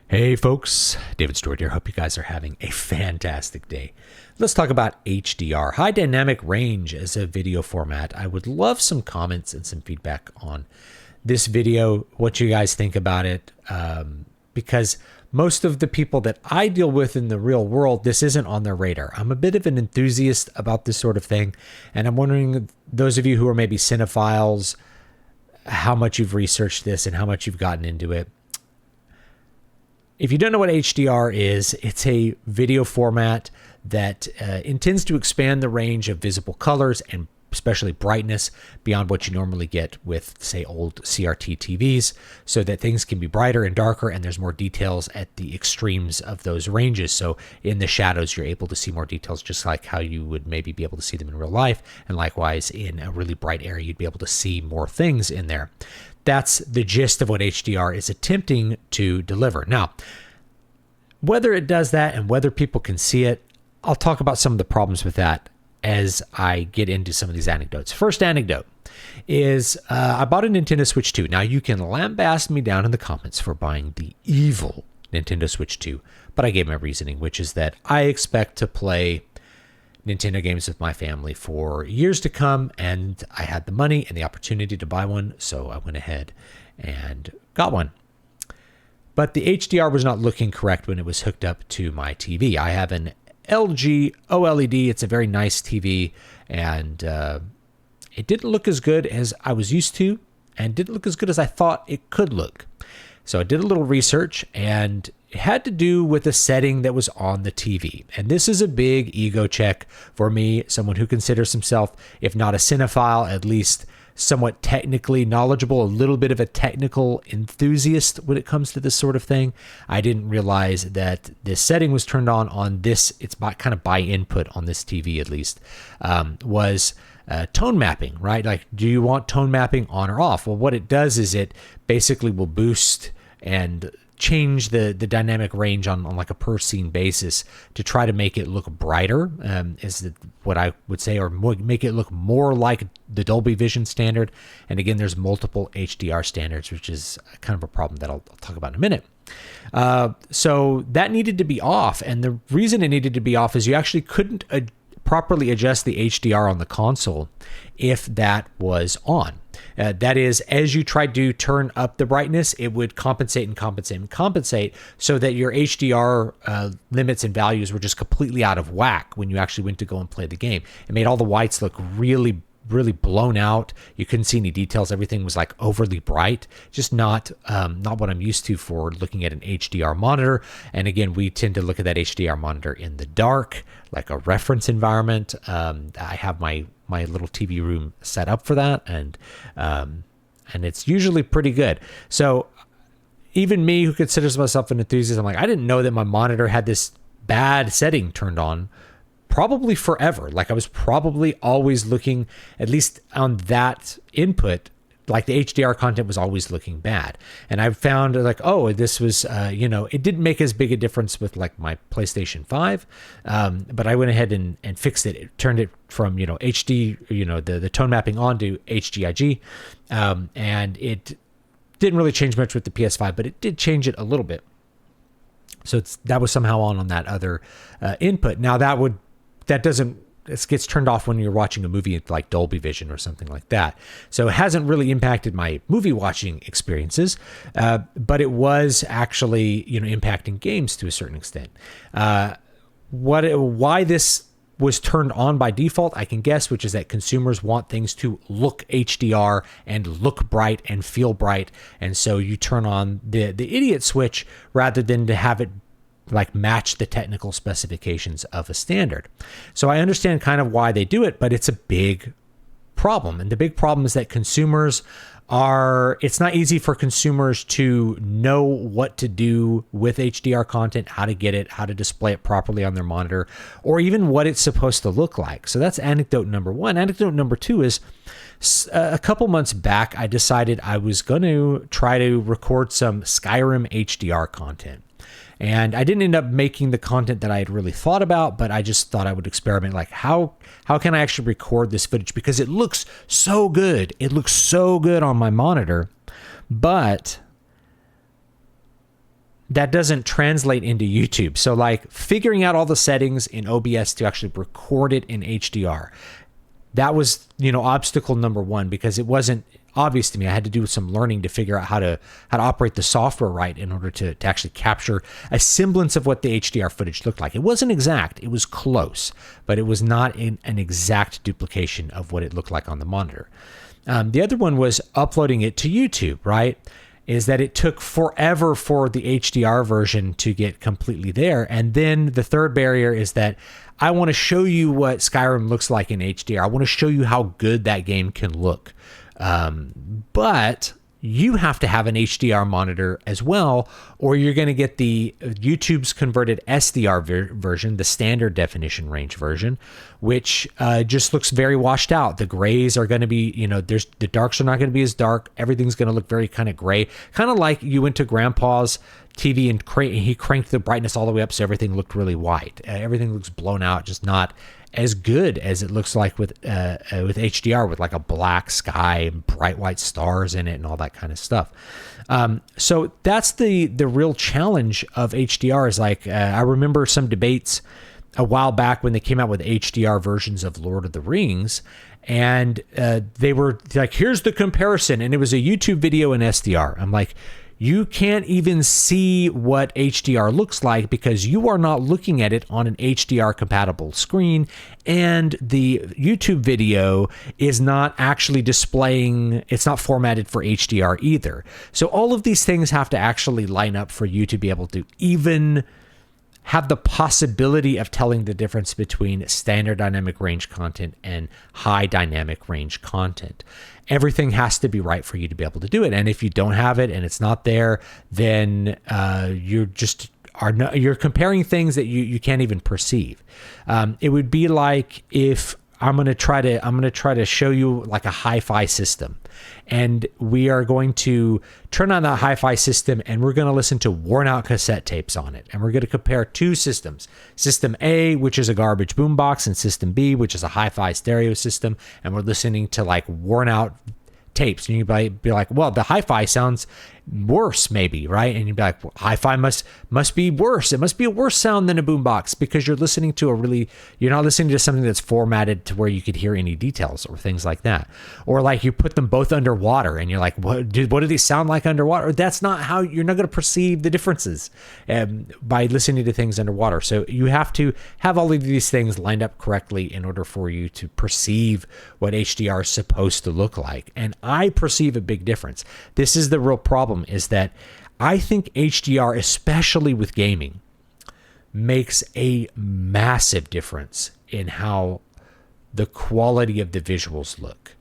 Hey folks, David Stewart here. Hope you guys are having a fantastic day. Let's talk about HDR, high dynamic range as a video format. I would love some comments and some feedback on this video, what you guys think about it, because most of the people that I deal with in the real world, this isn't on their radar. I'm a bit of an enthusiast about this sort of thing, and I'm wondering, those of you who are maybe cinephiles, how much you've researched this and how much you've gotten into it. If you don't know what HDR is, it's a video format that intends to expand the range of visible colors and especially brightness beyond what you normally get with, say, old CRT TVs, so that things can be brighter and darker and there's more details at the extremes of those ranges. So in the shadows, you're able to see more details, just like how you would maybe be able to see them in real life. And likewise, in a really bright area, you'd be able to see more things in there. That's the gist of what HDR is attempting to deliver. Now, whether it does that and whether people can see it, I'll talk about some of the problems with that as I get into some of these anecdotes. First anecdote is I bought a Nintendo Switch 2. Now, you can lambaste me down in the comments for buying the evil Nintendo Switch 2, but I gave my reasoning, which is that I expect to play Nintendo games with my family for years to come, and I had the money and the opportunity to buy one, so I went ahead and got one. But the HDR was not looking correct when it was hooked up to my TV. I have an LG OLED. It's a very nice TV, and it didn't look as good as I was used to, and didn't look as good as I thought it could look. So I did a little research, and it had to do with a setting that was on the TV. And this is a big ego check for me, someone who considers himself, if not a cinephile, at least somewhat technically knowledgeable, a little bit of a technical enthusiast when it comes to this sort of thing. I didn't realize that this setting was turned on this, it's kind of by input on this TV at least, was tone mapping, right? Like, do you want tone mapping on or off? Well, what it does is it basically will boost and change the dynamic range on like a per scene basis to try to make it look brighter, is what I would say, or make it look more like the Dolby Vision standard. And again, there's multiple HDR standards, which is kind of a problem that I'll talk about in a minute. So that needed to be off. And the reason it needed to be off is you actually couldn't properly adjust the HDR on the console if that was on. That is, as you tried to turn up the brightness, it would compensate so that your HDR limits and values were just completely out of whack when you actually went to go and play the game. It made all the whites look really blown out. You couldn't see any details. Everything was like overly bright. Just not what I'm used to for looking at an HDR monitor. And again, we tend to look at that HDR monitor in the dark, like a reference environment. I have my little TV room set up for that, and it's usually pretty good. So even me, who considers myself an enthusiast, I'm like, I didn't know that my monitor had this bad setting turned on probably forever. Like, I was probably always looking, at least on that input, like the HDR content was always looking bad. And I found like, oh, this was, it didn't make as big a difference with like my PlayStation 5. But I went ahead and fixed it. It turned it from, HD, the tone mapping onto HGIG. And it didn't really change much with the PS5, but it did change it a little bit. So that was somehow on that other input. Now it gets turned off when you're watching a movie like Dolby Vision or something like that. So it hasn't really impacted my movie watching experiences, but it was actually, impacting games to a certain extent. Why this was turned on by default, I can guess, which is that consumers want things to look HDR and look bright and feel bright. And so you turn on the idiot switch rather than to have it like match the technical specifications of a standard. So I understand kind of why they do it, but it's a big problem. And the big problem is that it's not easy for consumers to know what to do with HDR content, how to get it, how to display it properly on their monitor, or even what it's supposed to look like. So that's anecdote number one. Anecdote number two is a couple months back, I decided I was going to try to record some Skyrim HDR content. And I didn't end up making the content that I had really thought about, but I just thought I would experiment. Like, how can I actually record this footage? Because it looks so good. It looks so good on my monitor. But that doesn't translate into YouTube. So like figuring out all the settings in OBS to actually record it in HDR, that was, obstacle number one, because it wasn't obvious to me. I had to do some learning to figure out how to operate the software right in order to actually capture a semblance of what the HDR footage looked like. It wasn't exact, it was close, but it was not an exact duplication of what it looked like on the monitor. The other one was uploading it to YouTube, right? Is that it took forever for the HDR version to get completely there. And then the third barrier is that I want to show you what Skyrim looks like in HDR. I want to show you how good that game can look. But you have to have an HDR monitor as well, or you're going to get the YouTube's converted SDR version, the standard definition range version, which just looks very washed out. The grays are going to be, the darks are not going to be as dark. Everything's going to look very kind of gray, kind of like you went to grandpa's TV and he cranked the brightness all the way up so everything looked really white. Everything looks blown out, just not as good as it looks like with HDR, with like a black sky and bright white stars in it and all that kind of stuff. So that's the real challenge of HDR. Is like I remember some debates a while back when they came out with HDR versions of Lord of the Rings, and they were like, here's the comparison, and it was a YouTube video in SDR. I'm like, you can't even see what HDR looks like because you are not looking at it on an HDR compatible screen, and the YouTube video is not actually displaying, it's not formatted for HDR either. So all of these things have to actually line up for you to be able to even have the possibility of telling the difference between standard dynamic range content and high dynamic range content. Everything has to be right for you to be able to do it. And if you don't have it and it's not there, then you're comparing things that you can't even perceive. It would be like if I'm going to try to show you like a hi-fi system, and we are going to turn on that hi-fi system and we're going to listen to worn out cassette tapes on it. And we're going to compare two systems, system A, which is a garbage boombox, and system B, which is a hi-fi stereo system. And we're listening to like worn out tapes, and you'd be like, well, the hi-fi sounds worse maybe, right? And you'd be like, well, hi-fi must be worse. It must be a worse sound than a boombox because you're listening to you're not listening to something that's formatted to where you could hear any details or things like that. Or like you put them both underwater and you're like, what do these sound like underwater? That's not how you're not going to perceive the differences by listening to things underwater. So you have to have all of these things lined up correctly in order for you to perceive what HDR is supposed to look like. And I perceive a big difference. This is the real problem, is that I think HDR, especially with gaming, makes a massive difference in how the quality of the visuals look.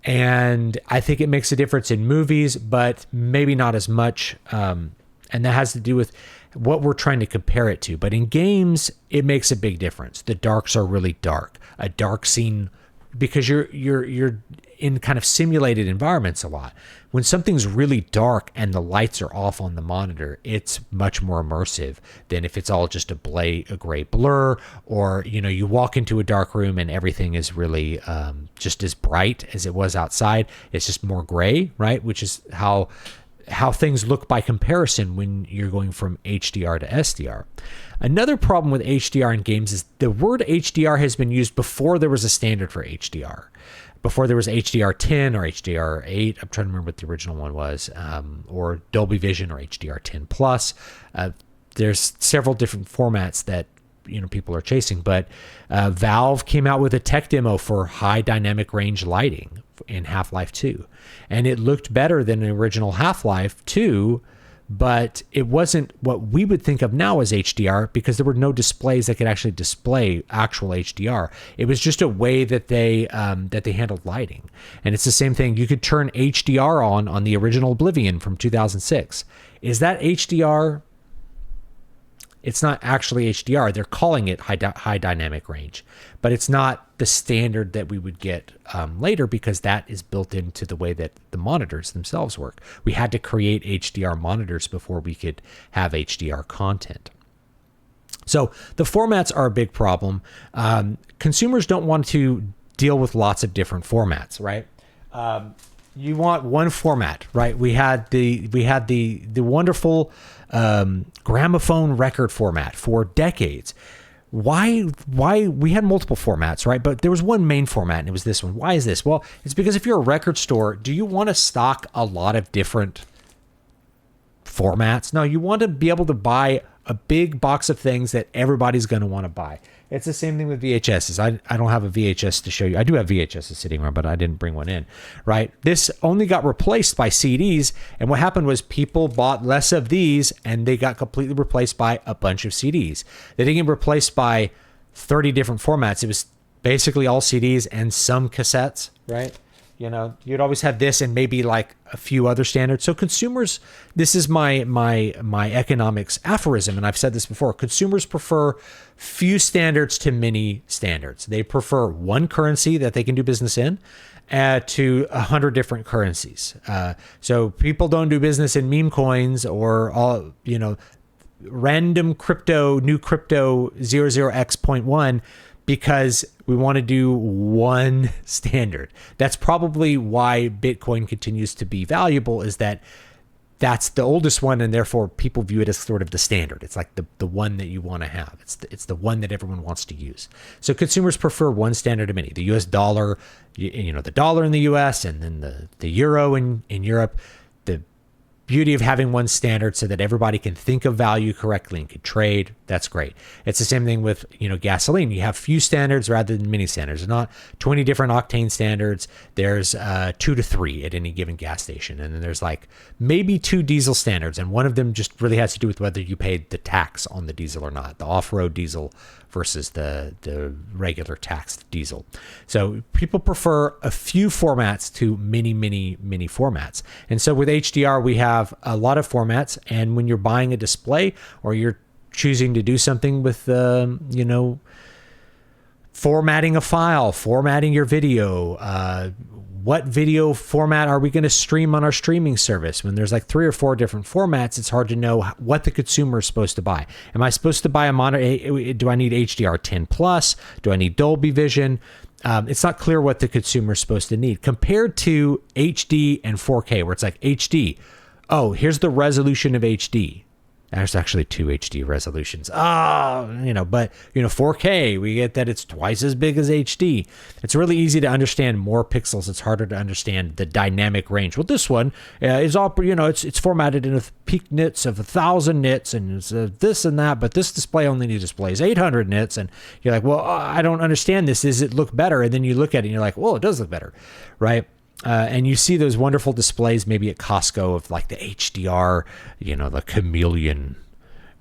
And I think it makes a difference in movies, but maybe not as much. And that has to do with what we're trying to compare it to. But in games, it makes a big difference. The darks are really dark. A dark scene, because you're in kind of simulated environments a lot. When something's really dark and the lights are off on the monitor, it's much more immersive than if it's all just a gray blur, or you walk into a dark room and everything is really just as bright as it was outside. It's just more gray, right? Which is how things look by comparison when you're going from HDR to SDR. Another problem with HDR in games is the word HDR has been used before there was a standard for HDR. Before there was HDR 10 or HDR 8, I'm trying to remember what the original one was, or Dolby Vision or HDR 10 Plus. There's several different formats that people are chasing, but Valve came out with a tech demo for high dynamic range lighting in Half-Life 2, and it looked better than the original Half-Life 2, but it wasn't what we would think of now as HDR because there were no displays that could actually display actual HDR. It was just a way that they handled lighting. And it's the same thing. You could turn HDR on the original Oblivion from 2006. Is that HDR? It's not actually HDR. They're calling it high dynamic range, but it's not the standard that we would get later because that is built into the way that the monitors themselves work. We had to create HDR monitors before we could have HDR content. So the formats are a big problem. Consumers don't want to deal with lots of different formats, right? You want one format, right? We had the wonderful gramophone record format for decades. Why we had multiple formats, right? But there was one main format, and it was this one. Why is this? Well, it's because if you're a record store, do you want to stock a lot of different formats? No, you want to be able to buy a big box of things that everybody's going to want to buy. It's the same thing with VHSs. I don't have a VHS to show you. I do have VHSs sitting around, but I didn't bring one in, right? This only got replaced by CDs. And what happened was people bought less of these and they got completely replaced by a bunch of CDs. They didn't get replaced by 30 different formats. It was basically all CDs and some cassettes, right? You know, you'd always have this and maybe like a few other standards. So consumers, this is my economics aphorism, and I've said this before. Consumers prefer few standards to many standards. They prefer one currency that they can do business in to 100 different currencies. So people don't do business in meme coins or all, you know, random crypto, new crypto 00x.1. Because we want to do one standard. That's probably why Bitcoin continues to be valuable, is that that's the oldest one, and therefore people view it as sort of the standard. It's like the one that you want to have. It's the one that everyone wants to use. So consumers prefer one standard to many. The US dollar, you know, the dollar in the US, and then the euro in Europe. The beauty of having one standard so that everybody can think of value correctly and can trade, that's great. It's the same thing with, you know, gasoline. You have few standards rather than many standards. There's not 20 different octane standards. There's 2 to 3 at any given gas station. And then there's like maybe 2 diesel standards. And one of them just really has to do with whether you paid the tax on the diesel or not, the off-road diesel versus the regular taxed diesel. So people prefer a few formats to many formats. And so with HDR, we have a lot of formats. And when you're buying a display or you're choosing to do something with, you know, formatting a file, formatting your video, what video format are we going to stream on our streaming service? When there's like 3 or 4 different formats, it's hard to know what the consumer is supposed to buy. Am I supposed to buy a monitor? Do I need HDR 10 plus? Do I need Dolby Vision? It's not clear what the consumer is supposed to need compared to HD and 4K, where it's like HD. Oh, here's the resolution of HD. There's actually 2 HD resolutions. You know, but, you know, 4K, we get that it's twice as big as HD. It's really easy to understand more pixels. It's harder to understand the dynamic range. Well, this one is all, you know, it's formatted in a peak nits of 1,000 nits and it's this and that, but this display only displays 800 nits. And you're like, well, I don't understand this. Does it look better? And then you look at it and you're like, well, it does look better, right? And you see those wonderful displays maybe at Costco of like the HDR, you know, the chameleon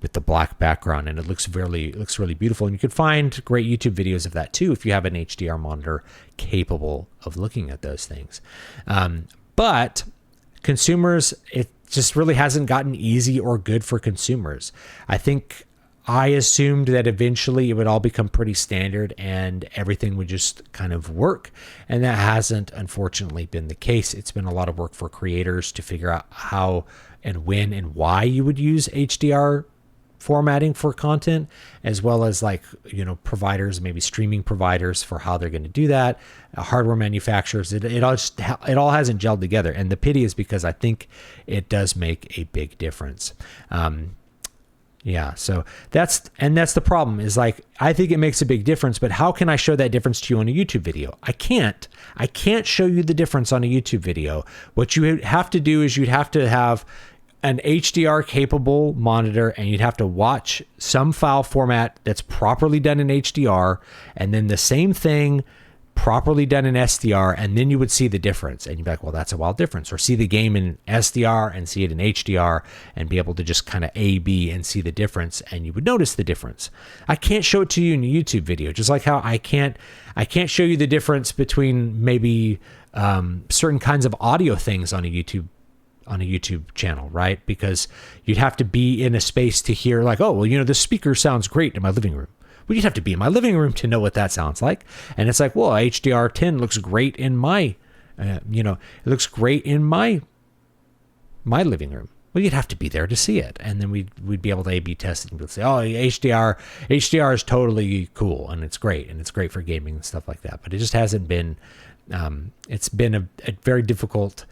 with the black background, and it looks really beautiful. And you could find great YouTube videos of that too if you have an HDR monitor capable of looking at those things. But consumers, it just really hasn't gotten easy or good for consumers. I assumed that eventually it would all become pretty standard and everything would just kind of work. And that hasn't, unfortunately, been the case. It's been a lot of work for creators to figure out how and when and why you would use HDR formatting for content, as well as like, you know, providers, maybe streaming providers for how they're going to do that, hardware manufacturers. It all hasn't gelled together. And the pity is because I think it does make a big difference. Yeah, so that's the problem is like, I think it makes a big difference, but how can I show that difference to you on a YouTube video? I can't show you the difference on a YouTube video. What you have to do is you'd have to have an HDR capable monitor and you'd have to watch some file format that's properly done in HDR and then the same thing properly done in SDR, and then you would see the difference and you'd be like, well, that's a wild difference. Or see the game in SDR and see it in HDR and be able to just kind of A/B and see the difference, and you would notice the difference. I can't show it to you in a YouTube video, just like how I can't show you the difference between maybe certain kinds of audio things on a YouTube channel, right? Because you'd have to be in a space to hear like, oh, well, you know, the speaker sounds great in my living room. Well, you'd have to be in my living room to know what that sounds like. And it's like, well, HDR 10 looks great in my, it looks great in my living room. Well, you'd have to be there to see it. And then we'd be able to A/B test it and say, oh, HDR is totally cool and it's great for gaming and stuff like that. But it just hasn't been It's been a very difficult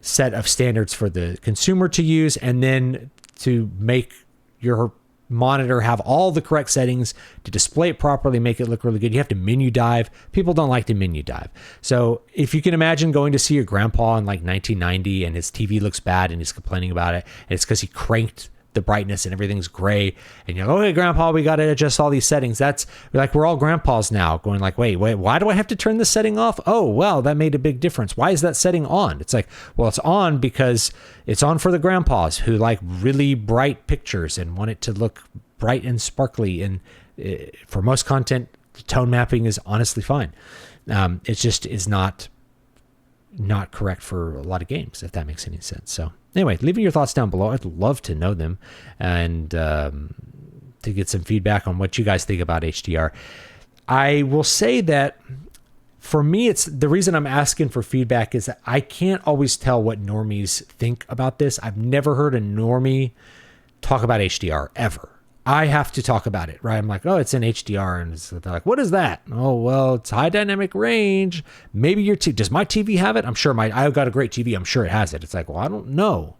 set of standards for the consumer to use, and then to make your monitor have all the correct settings to display it properly, make it look really good. You have to menu dive. People don't like to menu dive. So if you can imagine going to see your grandpa in like 1990 and his TV looks bad and he's complaining about it, and it's because he cranked the brightness and everything's gray, and you're like, okay, grandpa, we got to adjust all these settings. We're all grandpas now going like, wait, why do I have to turn this setting off? Oh, well, that made a big difference. Why is that setting on? It's like, well, it's on because it's on for the grandpas who like really bright pictures and want it to look bright and sparkly. And for most content, tone mapping is honestly fine. It just is not correct for a lot of games, if that makes any sense. So anyway, leaving your thoughts down below. I'd love to know them, and to get some feedback on what you guys think about HDR. I will say that for me, it's the reason I'm asking for feedback is that I can't always tell what normies think about this. I've never heard a normie talk about HDR ever. I have to talk about it, right? I'm like, oh, it's in HDR. And they're like, what is that? Oh, well, it's high dynamic range. Maybe your TV, does my TV have it? I'm sure I've got a great TV. I'm sure it has it. It's like, well, I don't know.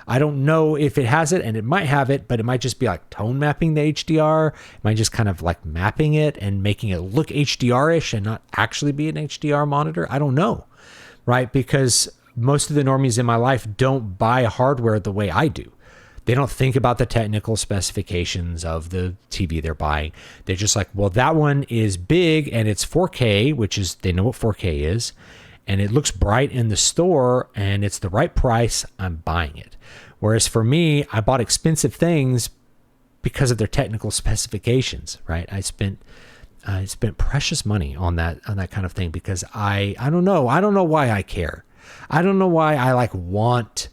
I don't know if it has it, and it might have it, but it might just be like tone mapping the HDR. It might just kind of like mapping it and making it look HDR-ish and not actually be an HDR monitor. I don't know, right? Because most of the normies in my life don't buy hardware the way I do. They don't think about the technical specifications of the TV they're buying. They're just like, well, that one is big and it's 4K, which is, they know what 4K is, and it looks bright in the store and it's the right price. I'm buying it. Whereas for me, I bought expensive things because of their technical specifications, right? I spent precious money on that kind of thing because I don't know. I don't know why I care. I don't know why I want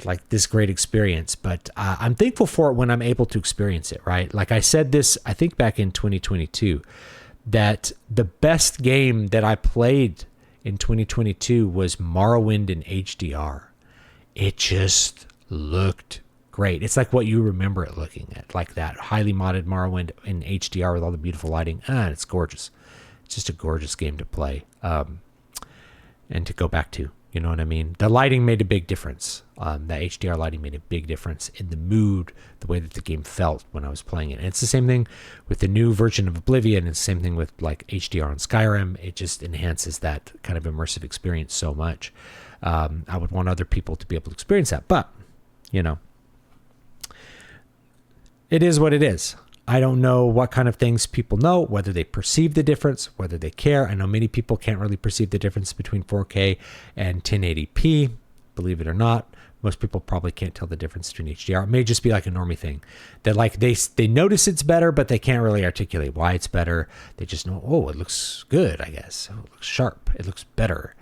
like this great experience, but I'm thankful for it when I'm able to experience it, right? Like I said this, I think back in 2022, that the best game that I played in 2022 was Morrowind in HDR. It just looked great. It's like what you remember it looking at, like that highly modded Morrowind in HDR with all the beautiful lighting. It's gorgeous. It's just a gorgeous game to play and to go back to. You know what I mean? The lighting made a big difference. That HDR lighting made a big difference in the mood, the way that the game felt when I was playing it. And it's the same thing with the new version of Oblivion. It's the same thing with like HDR on Skyrim. It just enhances that kind of immersive experience so much. I would want other people to be able to experience that. But, you know, it is what it is. I don't know what kind of things people know, whether they perceive the difference, whether they care. I know many people can't really perceive the difference between 4K and 1080p, believe it or not. Most people probably can't tell the difference between HDR. It may just be like a normie thing that like they notice it's better, but they can't really articulate why it's better. They just know, oh, it looks good, I guess. Oh, it looks sharp. It looks better.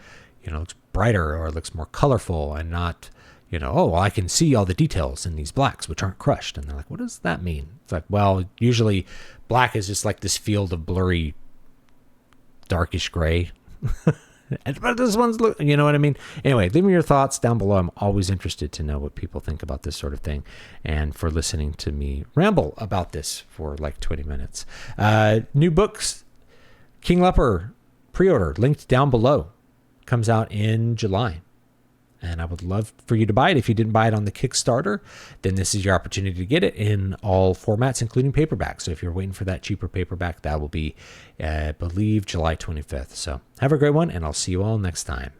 You know, it looks brighter, or it looks more colorful and not, you know, oh, well, I can see all the details in these blacks, which aren't crushed. And they're like, what does that mean? It's like, well, usually black is just like this field of blurry, darkish gray. But this one's, you know what I mean? Anyway, leave me your thoughts down below. I'm always interested to know what people think about this sort of thing, and for listening to me ramble about this for like 20 minutes. New books, King Leper pre-order, linked down below. Comes out in July. And I would love for you to buy it. If you didn't buy it on the Kickstarter, then this is your opportunity to get it in all formats, including paperback. So if you're waiting for that cheaper paperback, that will be, I believe, July 25th. So have a great one, and I'll see you all next time.